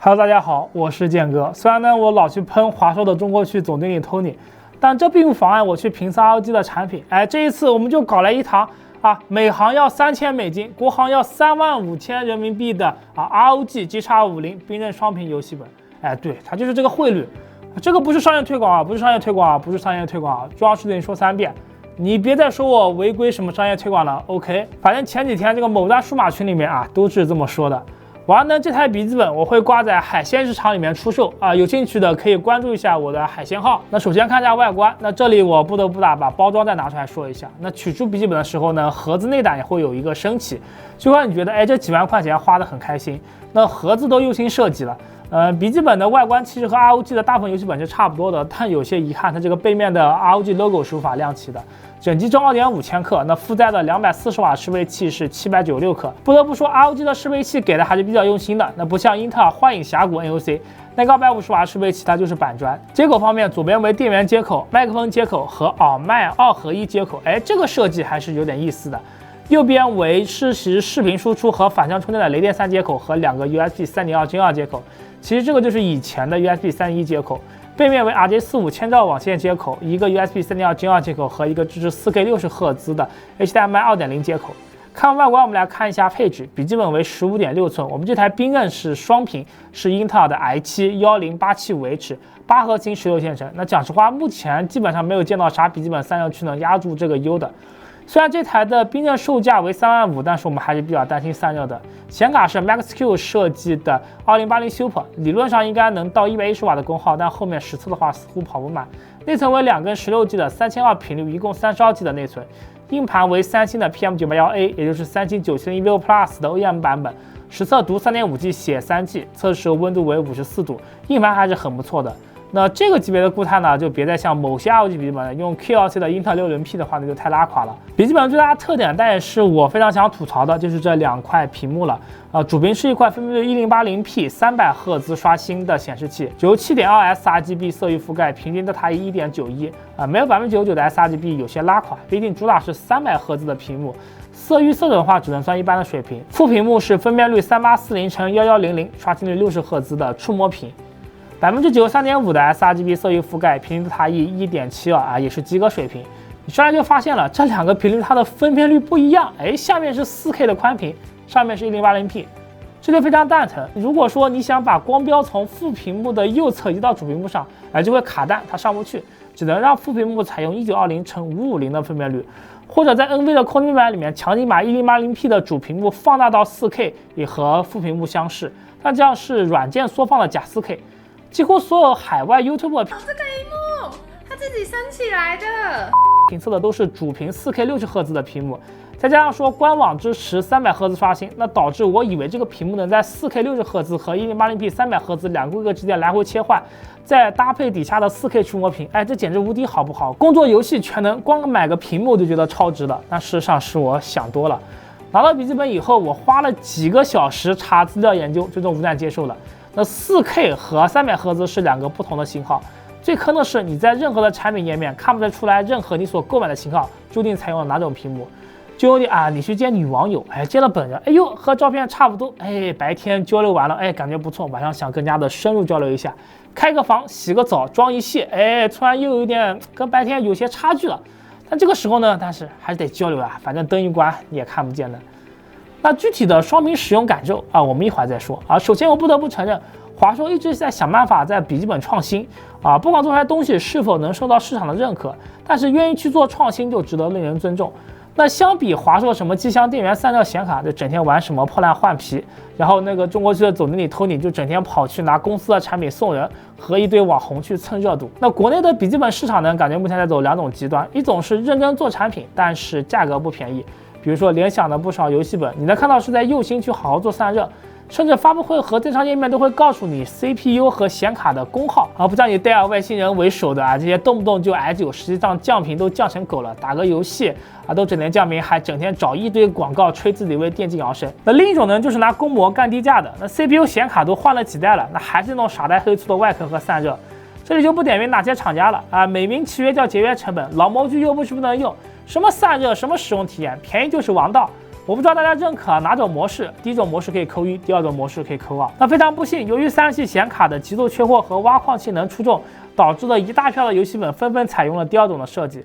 Hello， 大家好，我是建哥。虽然呢，我老去喷华硕的中国区总经理 Tony， 但这并不妨碍我去评测 ROG 的产品。这一次我们就搞来一堂每行要$3000，国行要35000人民币的ROG GX50冰刃双屏游戏本。对，它就是这个汇率。这个不是商业推广啊，不是商业推广啊，不是商业推广啊，重要事情说3遍。你别再说我违规什么商业推广了 ，OK？ 反正前几天这个某大数码群里面都是这么说的。完了呢，这台笔记本我会挂在海鲜市场里面出售有兴趣的可以关注一下我的海鲜号。那首先看一下外观，那这里我不得不把包装再拿出来说一下。那取出笔记本的时候呢，盒子内胆也会有一个升起，就让你觉得这几万块钱花得很开心。那盒子都用心设计了。笔记本的外观其实和 ROG 的大部分游戏本是差不多的，但有些遗憾，它这个背面的 ROG logo 是无法亮起的。整机重2.5千克，那负载的240瓦适配器是796克。不得不说 ，ROG 的适配器给的还是比较用心的。那不像英特尔幻影峡谷 NOC 那个250瓦适配器，它就是板砖。接口方面，左边为电源接口、麦克风接口和耳麦2合1接口，这个设计还是有点意思的。右边为实时视频输出和反向充电的雷电3接口和2个 USB 3.2 Gen 2接口，其实这个就是以前的 USB 3.1接口。背面为 RJ45 千兆网线接口，一个 USB 3.2 Gen 2接口和一个支持 4K 60赫兹的 HDMI 2.0接口。看外观，我们来看一下配置。笔记本为15.6寸，我们这台冰刃是双屏，是英特尔的 i7-10875H 8核心16线程。那讲实话，目前基本上没有见到啥笔记本散热区能压住这个 U 的。虽然这台的冰刃售价为35000，但是我们还是比较担心散热的。显卡是 Max-Q 设计的2080 Super， 理论上应该能到110瓦的功耗，但后面实测的话似乎跑不满。内存为2根16G 的3200频率，一共32G 的内存。硬盘为三星的 PM981A， 也就是三星970 EVO Plus 的 OEM 版本，实测读 3.5G 写 3G， 测试时候温度为54度，硬盘还是很不错的。那这个级别的固态呢，就别再像某些 ROG 笔记本用 QLC 的英特尔60P 的话，那就太拉垮了。笔记本最大的特点，但也是我非常想吐槽的，就是这2块屏幕了。主屏是一块分辨率 1080P 300赫兹刷新的显示器，97.2 sRGB 色域覆盖，平均Delta E 1.91没有99%的 sRGB 有些拉垮，毕竟主打是300赫兹的屏幕。色域色准的话，只能算一般的水平。副屏幕是分辨率 3840×1100，刷新率60赫兹的触摸屏。93.5%的 sRGB 色域覆盖，平均Delta E 1.72也是及格水平。你上来就发现了这2个频率它的分辨率不一样，下面是 4K 的宽屏，上面是 1080P， 这就非常蛋疼。如果说你想把光标从副屏幕的右侧移到主屏幕上，就会卡蛋，它上不去，只能让副屏幕采用1920×550的分辨率，或者在 NV 的空间版里面强行把 1080P 的主屏幕放大到 4K， 也和副屏幕相似，但这样是软件缩放的假 4K。几乎所有海外 YouTube 这个屏幕它自己升起来的，评测的都是主屏 4K 60赫兹的屏幕，再加上说官网支持300赫兹刷新，那导致我以为这个屏幕能在 4K 60赫兹和 1080P 300赫兹2个规格之间来回切换，再搭配底下的 4K 触摸屏，这简直无敌好不好？工作游戏全能，光买个屏幕就觉得超值了。但事实上是我想多了。拿到笔记本以后，我花了几个小时查资料研究，最终无奈接受了。那 4K 和300赫兹是2个不同的型号，最坑的是你在任何的产品页面看不出来任何你所购买的型号究竟采用了哪种屏幕。就有点你去见女网友，见了本人，和照片差不多，白天交流完了，感觉不错，晚上想更加的深入交流一下，开个房洗个澡妆一卸，突然又有点跟白天有些差距了。但这个时候呢，但是还是得交流啊，反正灯一关你也看不见的。那具体的双屏使用感受我们一会儿再说首先我不得不承认，华硕一直在想办法在笔记本创新不管做出来东西是否能受到市场的认可，但是愿意去做创新就值得令人尊重。那相比华硕什么机箱、电源、散热、显卡，就整天玩什么破烂换皮，然后那个中国区的总经理 Tony 就整天跑去拿公司的产品送人，和一堆网红去蹭热度。那国内的笔记本市场呢，感觉目前在走2种极端，一种是认真做产品，但是价格不便宜。比如说联想的不少游戏本，你能看到是在用心去好好做散热，甚至发布会和电商页面都会告诉你 CPU 和显卡的功耗，不像你戴尔外星人为首的这些动不动就 i9， 实际上降频都降成狗了，打个游戏都整天降频，还整天找一堆广告吹自己为电竞摇身。那另一种呢，就是拿公模干低价的，那 CPU 显卡都换了几代了，那还是那种傻呆黑粗的外壳和散热。这里就不点名哪些厂家了美名其曰叫节约成本，老模具又不是不能用，什么散热什么使用体验，便宜就是王道。我不知道大家认可哪种模式，第一种模式可以扣1，第二种模式可以扣2。那非常不幸，由于散热器显卡的极度缺货和挖矿性能出众，导致了一大票的游戏本纷纷采用了第二种的设计。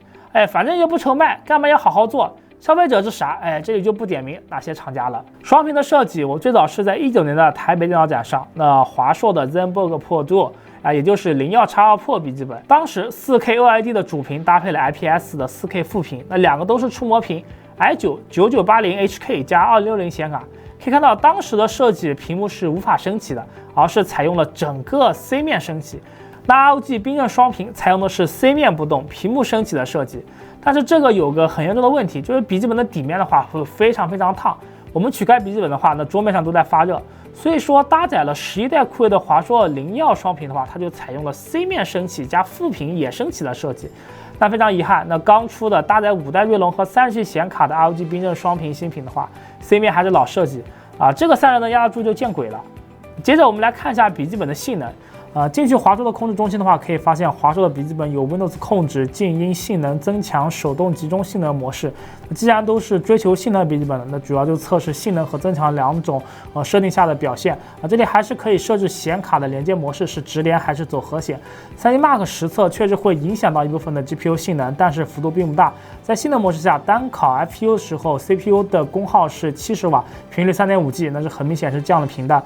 反正又不愁卖，干嘛要好好做？消费者是傻，这里就不点名哪些厂家了。双屏的设计，我最早是在19年的台北电脑展上，那华硕的 ZenBook Pro Duo。也就是01X2 Pro 笔记本，当时 4K OLED 的主屏搭配了 IPS 的 4K 副屏，那两个都是触摸屏 i9 9980HK 加2060显卡。可以看到当时的设计，屏幕是无法升起的，而是采用了整个 C 面升起。那 ROG 冰刃双屏采用的是 C 面不动，屏幕升起的设计。但是这个有个很严重的问题，就是笔记本的底面的话会非常烫。我们取开笔记本的话，那桌面上都在发热。所以说，搭载了11代酷睿的华硕01双屏的话，它就采用了 C 面升起加副屏也升起的设计。但非常遗憾，那刚出的搭载5代锐龙和30系显卡的 ROG 冰刃双屏新品的话 ，C 面还是老设计这个散热能压得住就见鬼了。接着我们来看一下笔记本的性能。进去华硕的控制中心的话，可以发现华硕的笔记本有 Windows 控制、静音、性能增强、手动集中性能模式。既然都是追求性能的笔记本了，那主要就测试性能和增强两种设定下的表现。这里还是可以设置显卡的连接模式是直连还是走和弦。3D Mark 实测确实会影响到一部分的 GPU 性能，但是幅度并不大。在性能模式下，单烤 FPU 的时候 CPU 的功耗是70瓦，频率 3.5G， 那是很明显是降了频的。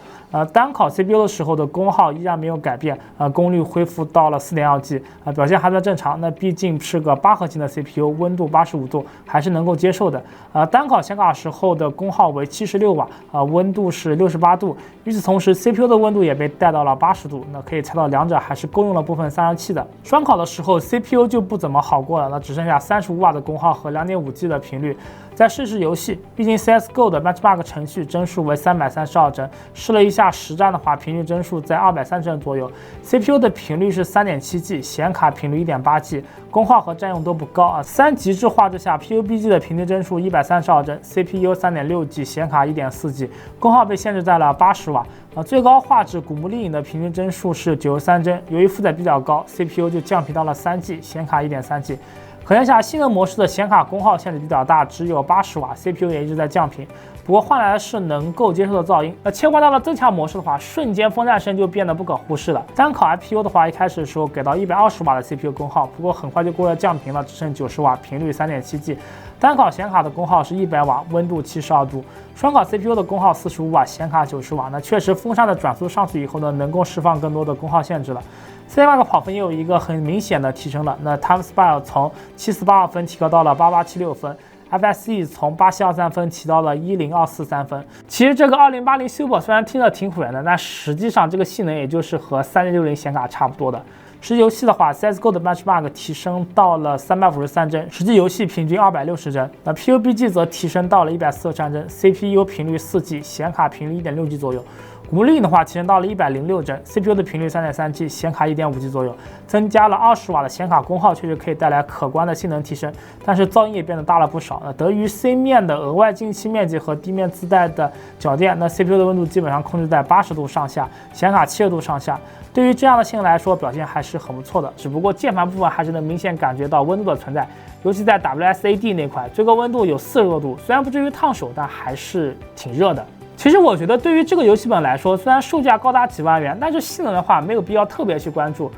单烤 CPU 的时候的功耗依然没有改变，功率恢复到了 4.2G， 表现还算正常。那毕竟是个8核心的 CPU， 温度85度还是能够接受的。单烤显卡时候的功耗为76瓦，温度是68度。与此同时 ，CPU 的温度也被带到了80度，那可以猜到两者还是共用了部分散热器的。双烤的时候 CPU 就不怎么好过了，那只剩下35瓦的功耗和 2.5G 的频率。再试试游戏，毕竟 CSGO 的 Benchmark 程序帧数为332帧，试了一下实战的话，平均帧数在230帧左右。CPU 的频率是 3.7G， 显卡频率 1.8G， 功耗和占用都不高3极致画质下 PUBG 的平均帧数132帧 ，CPU 3.6G， 显卡 1.4G， 功耗被限制在了80瓦。最高画质古墓丽影的平均帧数是93帧，由于负载比较高 ，CPU 就降频到了3G， 显卡 1.3G。可见下性能模式的显卡功耗限制比较大，只有80瓦 ，CPU 也一直在降频，不过换来的是能够接受的噪音。那切换到了增强模式的话，瞬间风扇声就变得不可忽视了。单烤 IPU 的话，一开始的时候给到120瓦的 CPU 功耗，不过很快就过热降频了，只剩90瓦，频率 3.7G。单烤显卡的功耗是100瓦，温度72度。双烤 CPU 的功耗45瓦，显卡90瓦。那确实风扇的转速上去以后呢，能够释放更多的功耗限制了。3D Mark 跑分也有一个很明显的提升了，那 TimeSpy 从748分提高到了8876分 ，FSE 从8723分提到了10243分。其实这个2080 Super 虽然听着挺唬人的，但实际上这个性能也就是和3060显卡差不多的。实际游戏的话 ，CSGO 的 Benchmark 提升到了353帧，实际游戏平均260帧。那 PUBG 则提升到了143帧 ，CPU 频率4G， 显卡频率 1.6G 左右。古墓丽影的话提升到了106帧 ，CPU 的频率 3.3G， 显卡 1.5G 左右，增加了20瓦的显卡功耗，确实可以带来可观的性能提升，但是噪音也变得大了不少。得益于 C 面的额外进气面积和地面自带的脚垫，那 CPU 的温度基本上控制在80度上下，显卡70度上下。对于这样的性能来说，表现还是很不错的。只不过键盘部分还是能明显感觉到温度的存在，尤其在 WSAD 那块，最高温度有40多度，虽然不至于烫手，但还是挺热的。其实我觉得对于这个游戏本来说，虽然售价高达几万元，但是性能的话没有必要特别去关注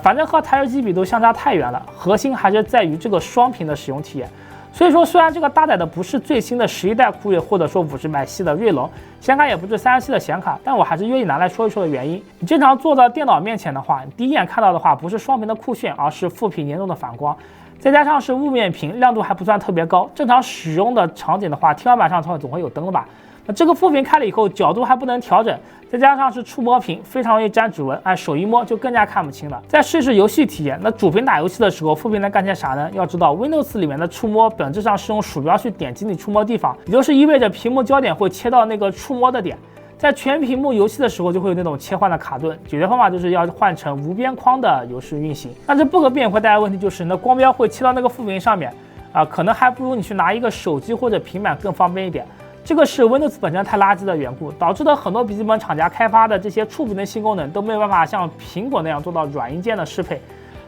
反正和台式机比都相差太远了，核心还是在于这个双屏的使用体验。所以说，虽然这个搭载的不是最新的11代酷睿或者说50百系的锐龙，显卡也不是30系的显卡，但我还是愿意拿来说一说的原因。你经常坐到电脑面前的话，你第一眼看到的话不是双屏的酷炫，而是副屏严重的反光。再加上是雾面屏，亮度还不算特别高，正常使用的场景的话，天花板上总会有灯了吧？那这个副屏开了以后，角度还不能调整，再加上是触摸屏，非常容易沾指纹，手一摸就更加看不清了。再试试游戏体验，那主屏打游戏的时候，副屏能干些啥呢？要知道 Windows 里面的触摸本质上是用鼠标去点击你触摸地方，也就是意味着屏幕焦点会切到那个触摸的点。在全屏幕游戏的时候，就会有那种切换的卡顿。解决方法就是要换成无边框的游戏运行。但这不可避免会带来问题，就是那光标会切到那个副屏上面可能还不如你去拿一个手机或者平板更方便一点。这个是 Windows 本身太垃圾的缘故，导致的很多笔记本厂家开发的这些触屏的新功能都没有办法像苹果那样做到软硬件的适配。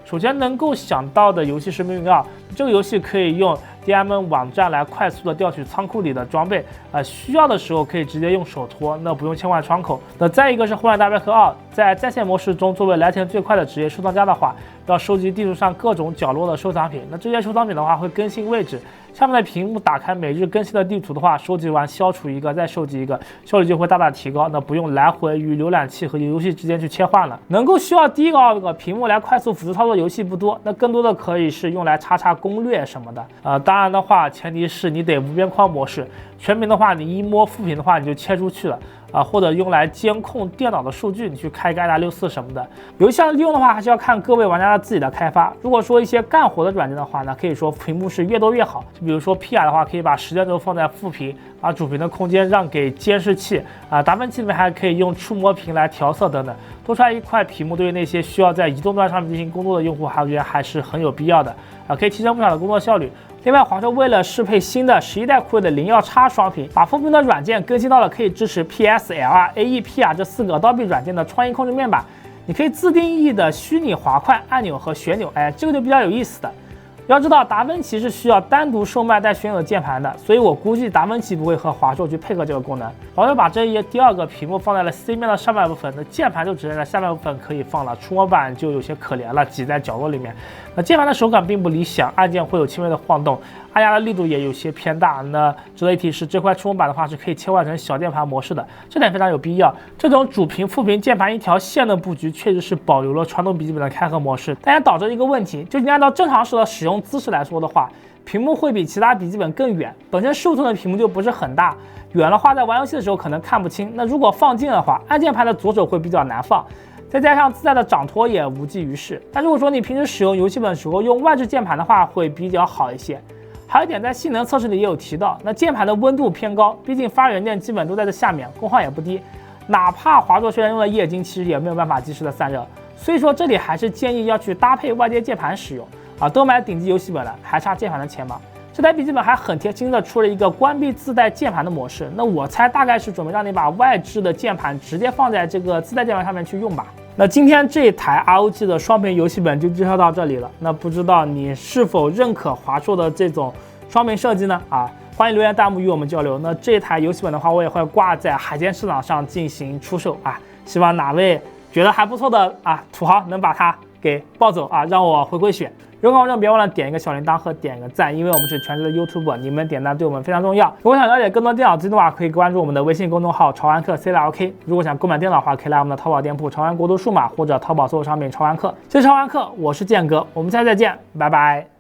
首先能够想到的游戏是命运2，这个游戏可以用 DMM 网站来快速的调取仓库里的装备，需要的时候可以直接用手托，那不用切换窗口。那再一个是荒野大镖客2，在在线模式中，作为来钱最快的职业收藏家的话，要收集地图上各种角落的收藏品。那这些收藏品的话会更新位置，下面的屏幕打开每日更新的地图的话，收集完消除一个，再收集一个，效率就会大大提高。那不用来回与浏览器和游戏之间去切换了。能够需要第一个屏幕来快速辅助操作游戏不多，那更多的可以是用来查攻略什么的。当然的话，前提是你得无边框模式，全屏的话，你一摸副屏的话，你就切出去了。或者用来监控电脑的数据，你去开个IDA64什么的。游戏上利用的话，还是要看各位玩家的自己的开发。如果说一些干活的软件的话呢，可以说屏幕是越多越好。就比如说 PR 的话，可以把时间轴放在副屏，把主屏的空间让给监视器。达芬奇里面还可以用触摸屏来调色等等，多出来一块屏幕，对于那些需要在移动端上面进行工作的用户，我觉得还是很有必要的。可以提升不少的工作效率。另外，华硕为了适配新的11代酷睿的0.1X双屏，把副屏的软件更新到了可以支持 PS、LR、AE、PR 这4个 Adobe 软件的创意控制面板，你可以自定义的虚拟滑块按钮和旋钮，这个就比较有意思的。要知道，达芬奇是需要单独售卖带旋钮的键盘的，所以我估计达芬奇不会和华硕去配合这个功能。华硕把这一第2个屏幕放在了 C 面的上半部分，那键盘就只剩下下半部分可以放了，触摸板就有些可怜了，挤在角落里面。那键盘的手感并不理想，按键会有轻微的晃动，按压的力度也有些偏大。那值得一提是，这块触摸板的话是可以切换成小键盘模式的，这点非常有必要。这种主屏、副屏、键盘一条线的布局，确实是保留了传统笔记本的开合模式，但也导致一个问题，就你按照正常时的使用姿势来说的话，屏幕会比其他笔记本更远，本身15寸的屏幕就不是很大，远的话在玩游戏的时候可能看不清。那如果放近的话，按键盘的左手会比较难放，再加上自带的掌托也无济于事。但如果说你平时使用游戏本的时候用外置键盘的话，会比较好一些。还有一点，在性能测试里也有提到，那键盘的温度偏高，毕竟发源键基本都在这下面，功耗也不低。哪怕华硕虽然用了液晶，其实也没有办法及时的散热。所以说这里还是建议要去搭配外接键盘使用。都买顶级游戏本了，还差键盘的钱吗？这台笔记本还很贴心的出了一个关闭自带键盘的模式，那我猜大概是准备让你把外置的键盘直接放在这个自带键盘上面去用吧。那今天这台 ROG 的双屏游戏本就介绍到这里了，那不知道你是否认可华硕的这种双屏设计呢？欢迎留言弹幕与我们交流。那这台游戏本的话，我也会挂在海鲜市场上进行出售希望哪位觉得还不错的土豪能把它给抱走让我回馈血。如果观众别忘了点一个小铃铛和点一个赞，因为我们是全职的 YouTuber， 你们点赞对我们非常重要。如果想了解更多电脑资讯的话，可以关注我们的微信公众号潮玩客 CLK。如果想购买电脑的话，可以来我们的淘宝店铺潮玩国度数码或者淘宝搜索商品潮玩客。这是潮玩客，我是剑哥，我们下期再见，拜拜。